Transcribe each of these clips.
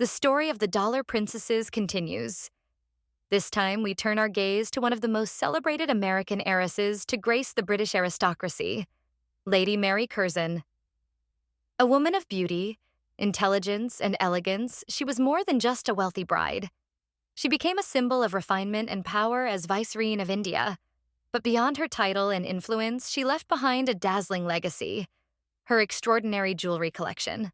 The story of the dollar princesses continues. This time, we turn our gaze to one of the most celebrated American heiresses to grace the British aristocracy, Lady Mary Curzon. A woman of beauty, intelligence, and elegance, she was more than just a wealthy bride. She became a symbol of refinement and power as Vicereine of India. But beyond her title and influence, she left behind a dazzling legacy, her extraordinary jewelry collection.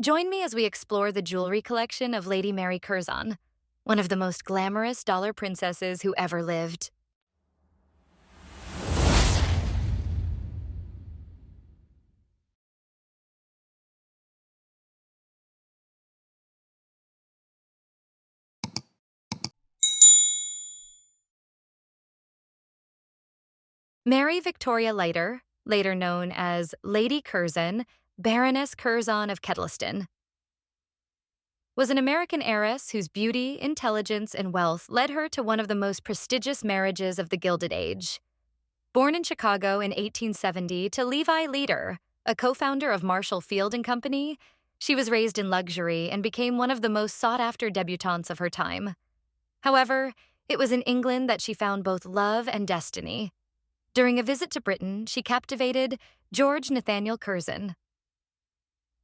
Join me as we explore the jewelry collection of Lady Mary Curzon, one of the most glamorous dollar princesses who ever lived. Mary Victoria Leiter, later known as Lady Curzon, Baroness Curzon of Kettleston, was an American heiress whose beauty, intelligence, and wealth led her to one of the most prestigious marriages of the Gilded Age. Born in Chicago in 1870 to Levi Leiter, a co-founder of Marshall Field and Company, she was raised in luxury and became one of the most sought-after debutantes of her time. However, it was in England that she found both love and destiny. During a visit to Britain, she captivated George Nathaniel Curzon,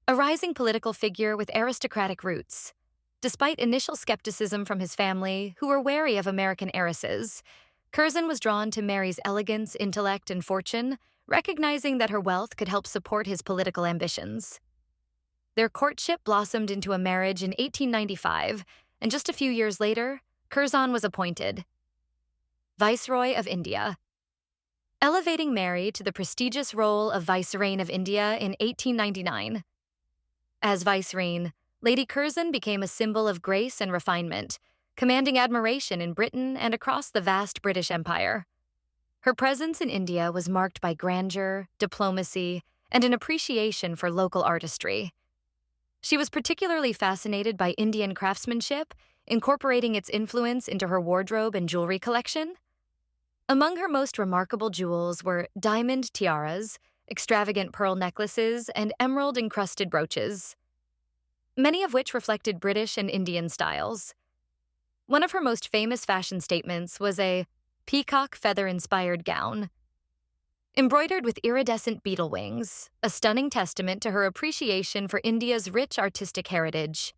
a rising political figure with aristocratic roots. Despite initial skepticism from his family, who were wary of American heiresses, Curzon was drawn to Mary's elegance, intellect, and fortune, recognizing that her wealth could help support his political ambitions. Their courtship blossomed into a marriage in 1895, and just a few years later, Curzon was appointed Viceroy of India, elevating Mary to the prestigious role of Vicereine of India in 1899. As Vicereine, Lady Curzon became a symbol of grace and refinement, commanding admiration in Britain and across the vast British Empire. Her presence in India was marked by grandeur, diplomacy, and an appreciation for local artistry. She was particularly fascinated by Indian craftsmanship, incorporating its influence into her wardrobe and jewelry collection. Among her most remarkable jewels were diamond tiaras, extravagant pearl necklaces, and emerald-encrusted brooches, many of which reflected British and Indian styles. One of her most famous fashion statements was a peacock feather-inspired gown, embroidered with iridescent beetle wings, a stunning testament to her appreciation for India's rich artistic heritage.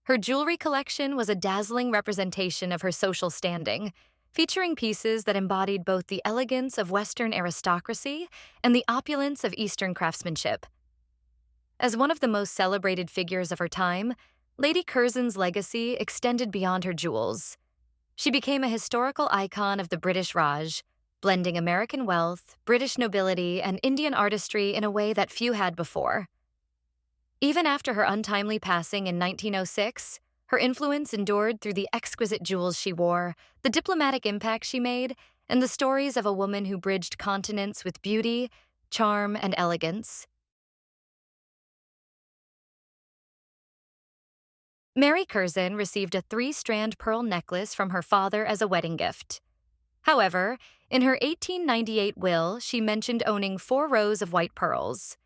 Her jewelry collection was a dazzling representation of her social standing, featuring pieces that embodied both the elegance of Western aristocracy and the opulence of Eastern craftsmanship. As one of the most celebrated figures of her time, Lady Curzon's legacy extended beyond her jewels. She became a historical icon of the British Raj, blending American wealth, British nobility, and Indian artistry in a way that few had before. Even after her untimely passing in 1906, her influence endured through the exquisite jewels she wore, the diplomatic impact she made, and the stories of a woman who bridged continents with beauty, charm, and elegance. Mary Curzon received a 3-strand pearl necklace from her father as a wedding gift. However, in her 1898 will, she mentioned owning 4 rows of white pearls.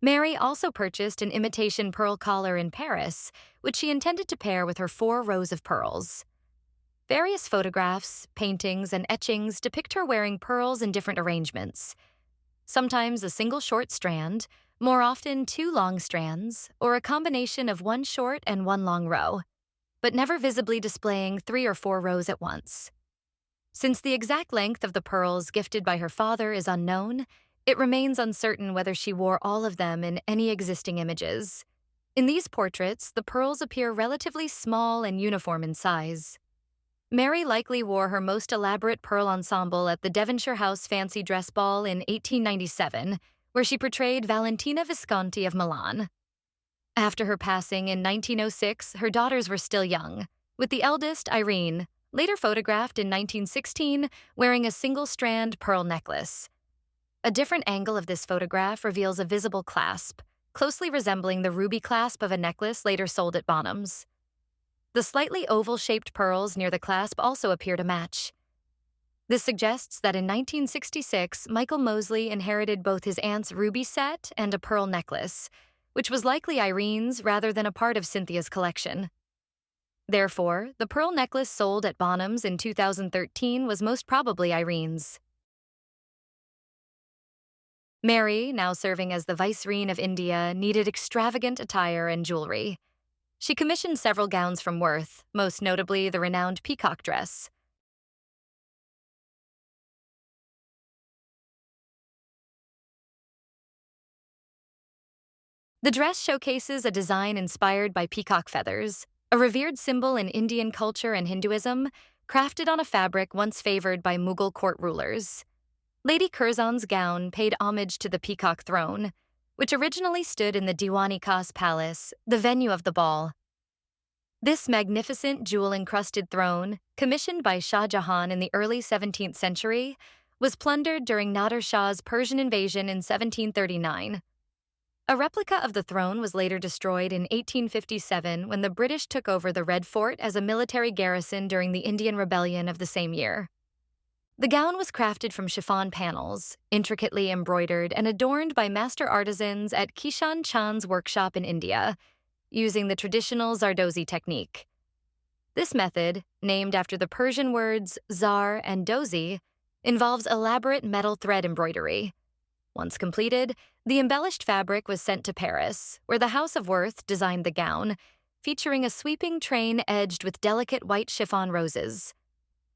Mary also purchased an imitation pearl collar in Paris, which she intended to pair with her 4 rows of pearls. Various photographs, paintings, and etchings depict her wearing pearls in different arrangements. Sometimes a single short strand, more often 2 long strands, or a combination of 1 short and 1 long row, but never visibly displaying 3 or 4 rows at once. Since the exact length of the pearls gifted by her father is unknown, it remains uncertain whether she wore all of them in any existing images. In these portraits, the pearls appear relatively small and uniform in size. Mary likely wore her most elaborate pearl ensemble at the Devonshire House Fancy Dress Ball in 1897, where she portrayed Valentina Visconti of Milan. After her passing in 1906, her daughters were still young, with the eldest, Irene, later photographed in 1916 wearing a single-strand pearl necklace. A different angle of this photograph reveals a visible clasp, closely resembling the ruby clasp of a necklace later sold at Bonham's. The slightly oval-shaped pearls near the clasp also appear to match. This suggests that in 1966, Michael Mosley inherited both his aunt's ruby set and a pearl necklace, which was likely Irene's rather than a part of Cynthia's collection. Therefore, the pearl necklace sold at Bonham's in 2013 was most probably Irene's. Mary, now serving as the Vicereine of India, needed extravagant attire and jewelry. She commissioned several gowns from Worth, most notably the renowned Peacock Dress. The dress showcases a design inspired by peacock feathers, a revered symbol in Indian culture and Hinduism, crafted on a fabric once favored by Mughal court rulers. Lady Curzon's gown paid homage to the Peacock Throne, which originally stood in the Diwani Khas Palace, the venue of the ball. This magnificent jewel-encrusted throne, commissioned by Shah Jahan in the early 17th century, was plundered during Nader Shah's Persian invasion in 1739. A replica of the throne was later destroyed in 1857 when the British took over the Red Fort as a military garrison during the Indian Rebellion of the same year. The gown was crafted from chiffon panels, intricately embroidered and adorned by master artisans at Kishan Chand's workshop in India, using the traditional Zardozi technique. This method, named after the Persian words zar and dozi, involves elaborate metal thread embroidery. Once completed, the embellished fabric was sent to Paris, where the House of Worth designed the gown, featuring a sweeping train edged with delicate white chiffon roses.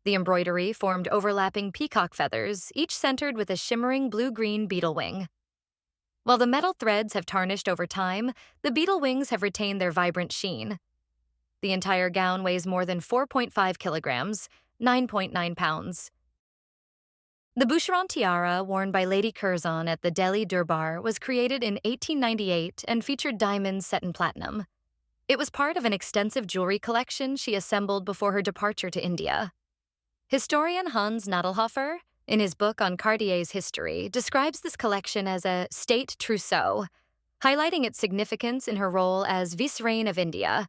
The embroidery formed overlapping peacock feathers, each centered with a shimmering blue-green beetle wing. While the metal threads have tarnished over time, the beetle wings have retained their vibrant sheen. The entire gown weighs more than 4.5 kilograms, 9.9 pounds. The Boucheron tiara, worn by Lady Curzon at the Delhi Durbar, was created in 1898 and featured diamonds set in platinum. It was part of an extensive jewelry collection she assembled before her departure to India. Historian Hans Nadelhofer, in his book on Cartier's history, describes this collection as a state trousseau, highlighting its significance in her role as Vicereine of India.